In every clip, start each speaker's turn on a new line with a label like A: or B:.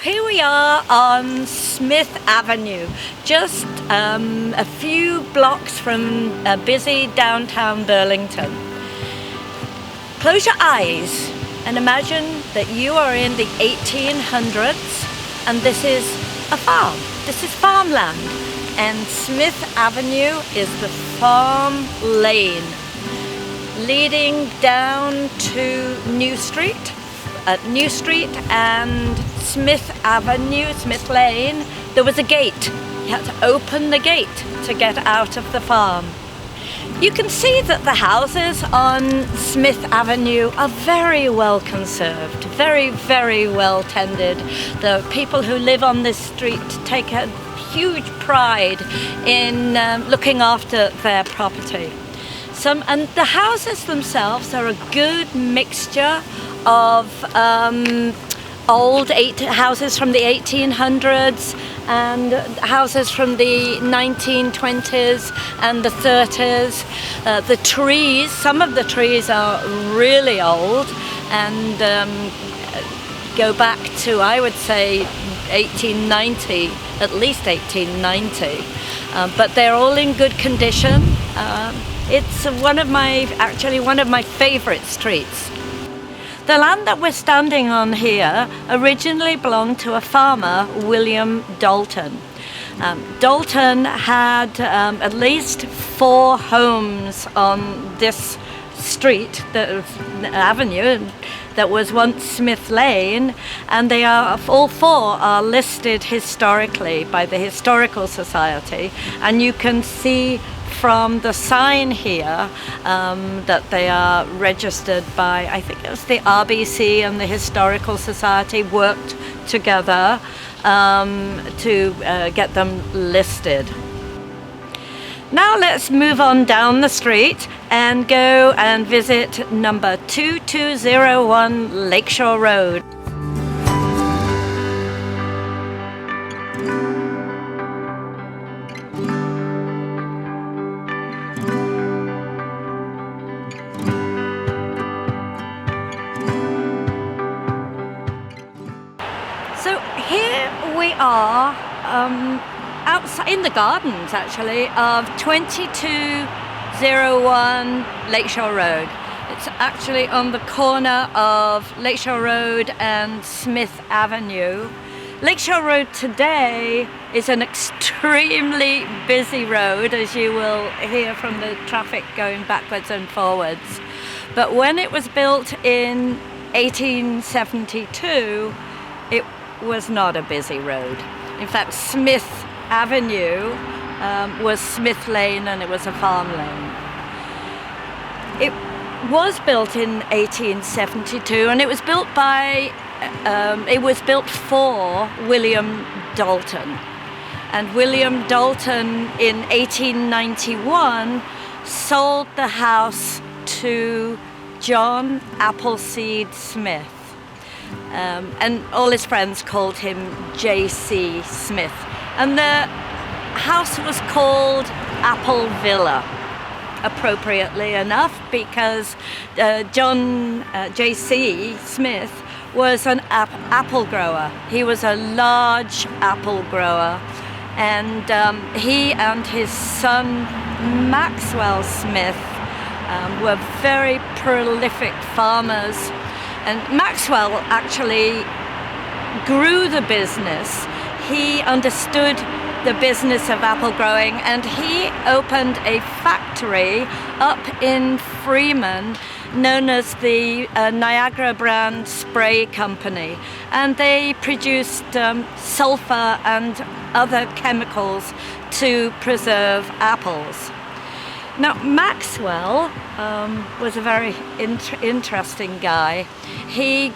A: here we are on Smith Avenue, just a few blocks from a busy downtown Burlington. Close your eyes and imagine that you are in the 1800s and this is a farm. This is farmland, and Smith Avenue is the farm lane leading down to New Street. At New Street and Smith Avenue, Smith Lane, there was a gate. You had to open the gate to get out of the farm. You can see that the houses on Smith Avenue are very well conserved, very, very well tended. The people who live on this street take a huge pride in looking after their property. And the houses themselves are a good mixture of old houses from the 1800s and houses from the 1920s and the 30s. The trees, some of the trees are really old and go back to, I would say, 1890, at least 1890. But they're all in good condition. It's one of my favorite streets. The land that we're standing on here originally belonged to a farmer, William Dalton. Dalton had at least 4 homes on this street, the avenue that was once Smith Lane, and they are all 4 are listed historically by the Historical Society, and you can see from the sign here that they are registered by, I think it was the RBC and the Historical Society worked together to get them listed. Now let's move on down the street and go and visit number 2201 Lakeshore Road. So here we are outside in the gardens actually of 2201 Lakeshore Road. It's actually on the corner of Lakeshore Road and Smith Avenue. Lakeshore Road today is an extremely busy road, as you will hear from the traffic going backwards and forwards. But when it was built in 1872, it was not a busy road. In fact, Smith Avenue was Smith Lane, and it was a farm lane. It was built in 1872, and it was built for William Dalton. And William Dalton in 1891 sold the house to John Appleseed Smith. And all his friends called him J.C. Smith. And the house was called Apple Villa, appropriately enough, because John J.C. Smith was an apple grower. He was a large apple grower. And he and his son Maxwell Smith were very prolific farmers. And Maxwell actually grew the business. He understood the business of apple growing, and he opened a factory up in Freeman known as the Niagara brand spray company. And they produced sulfur and other chemicals to preserve apples. Now, Maxwell was a very interesting guy. He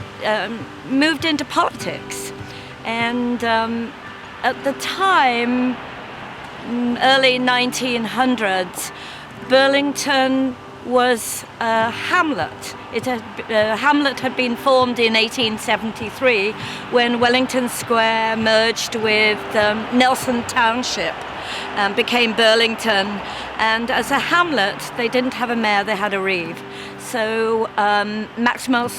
A: moved into politics, and at the time, early 1900s, Burlington was a hamlet. Hamlet had been formed in 1873 when Wellington Square merged with Nelson Township. Became Burlington, and as a hamlet they didn't have a mayor, they had a reeve. So Maxwell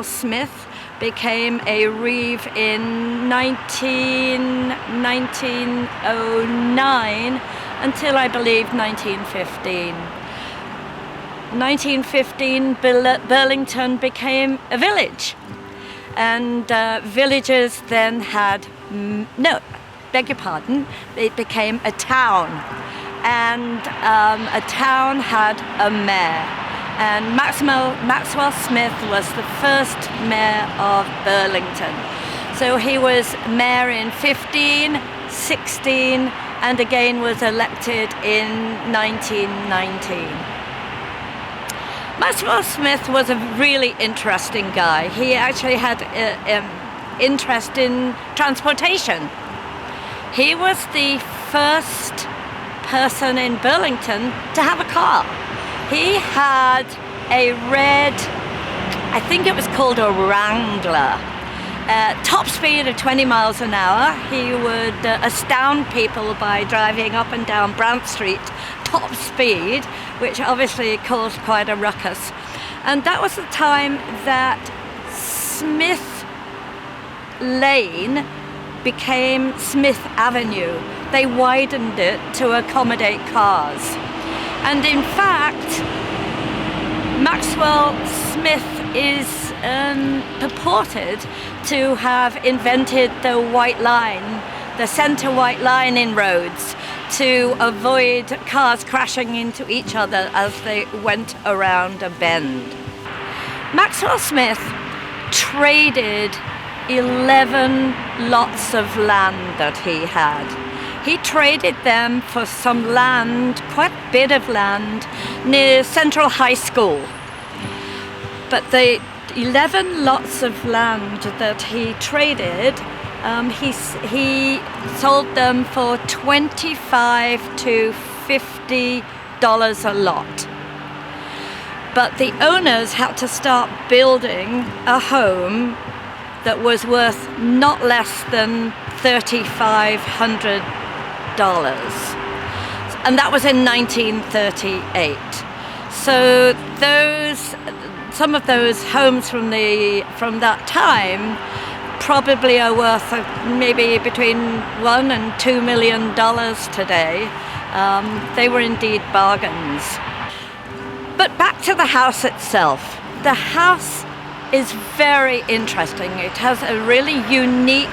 A: Smith became a reeve in 1909 until I believe 1915. 1915, Burlington became a village, and villages then had, it became a town, and a town had a mayor, and Maxwell Smith was the first mayor of Burlington. So he was mayor in 15, 16, and again was elected in 1919. Maxwell Smith was a really interesting guy. He actually had interest in transportation. He was the first person in Burlington to have a car. He had a red, I think it was called a Wrangler, top speed of 20 miles an hour. He would astound people by driving up and down Brant Street, top speed, which obviously caused quite a ruckus. And that was the time that Smith Lane became Smith Avenue. They widened it to accommodate cars. And in fact, Maxwell Smith is purported to have invented the white line, the center white line in roads, to avoid cars crashing into each other as they went around a bend. Maxwell Smith traded 11 lots of land that he had. He traded them for some land, quite a bit of land, near Central High School. But the 11 lots of land that he traded, he sold them for $25 to $50 a lot. But the owners had to start building a home that was worth not less than $3,500. And that was in 1938. So some of those homes from that time probably are worth maybe between $1 and $2 million today. They were indeed bargains. But back to the house itself. The house is very interesting. It has a really unique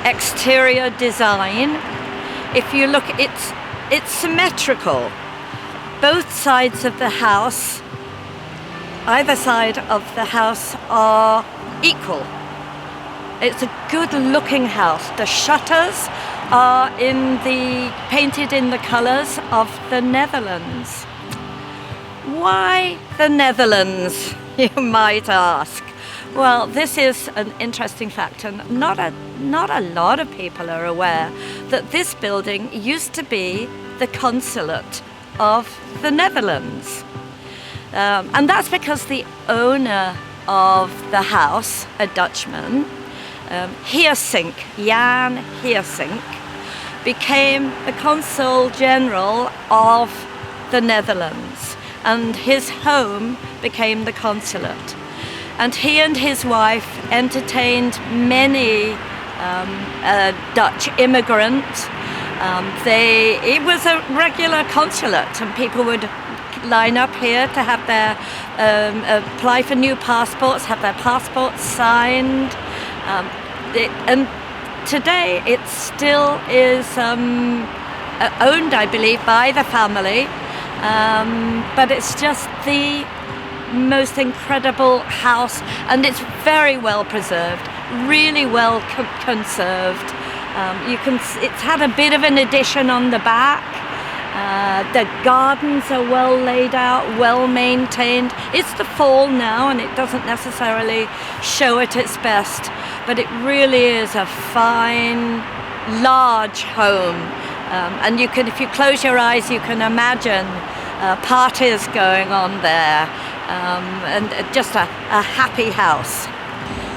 A: exterior design. If you look, it's symmetrical. Both sides of the house, either side of the house, are equal. It's a good looking house. The shutters are painted in the colors of the Netherlands. Why the Netherlands, you might ask? Well, this is an interesting fact, and not a lot of people are aware that this building used to be the consulate of the Netherlands. And that's because the owner of the house, a Dutchman, Heersink, Jan Heersink, became the consul general of the Netherlands, and his home became the consulate. And he and his wife entertained many Dutch immigrants. It was a regular consulate, and people would line up here to have their apply for new passports, have their passports signed. And today it still is owned, I believe, by the family, but it's just the most incredible house, and it's very well preserved, really well conserved. It's had a bit of an addition on the back. The gardens are well laid out, well maintained. It's the fall now, and it doesn't necessarily show at its best, but it really is a fine, large home. And you can, if you close your eyes, you can imagine parties going on there, and just a happy house.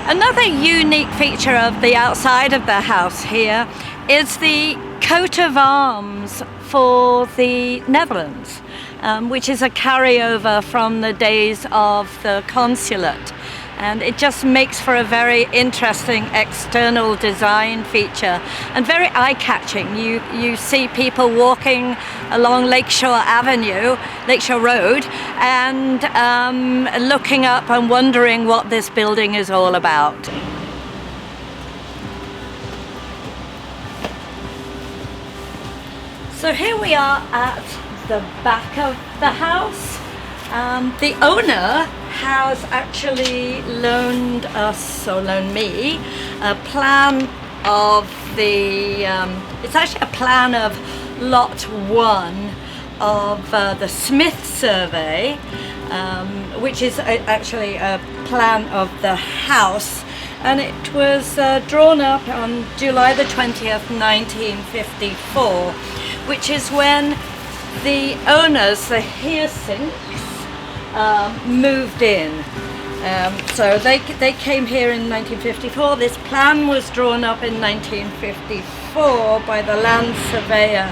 A: Another unique feature of the outside of the house here is the coat of arms for the Netherlands, which is a carryover from the days of the consulate. and it just makes for a very interesting external design feature and very eye-catching. You see people walking along Lakeshore Road, and looking up and wondering what this building is all about. So here we are at the back of the house. The owner has actually loaned me a plan of the, it's actually a plan of lot 1 of the Smith survey, which is actually a plan of the house, and it was drawn up on July the 20th, 1954, which is when the owners, the Heersinks, moved in. So they came here in 1954. This plan was drawn up in 1954 by the land surveyor,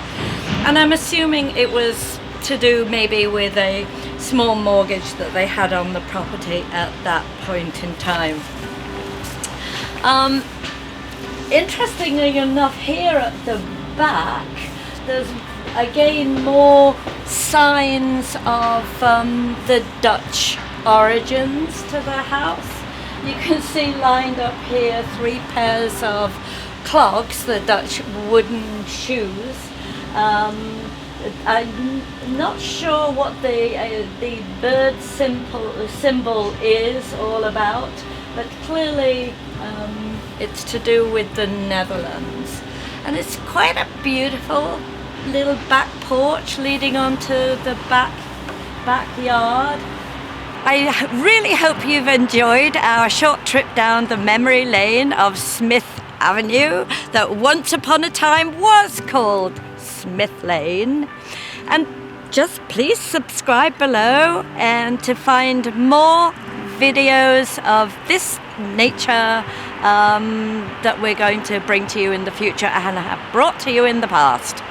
A: and I'm assuming it was to do maybe with a small mortgage that they had on the property at that point in time. Interestingly enough, here at the back there's again more signs of the Dutch origins to the house. You can see lined up here 3 pairs of clogs, the Dutch wooden shoes. I'm not sure what the bird symbol is all about, but clearly it's to do with the Netherlands. And it's quite a beautiful little back porch leading onto the backyard. I really hope you've enjoyed our short trip down the memory lane of Smith Avenue that once upon a time was called Smith Lane. And just please subscribe below and to find more videos of this nature that we're going to bring to you in the future and have brought to you in the past.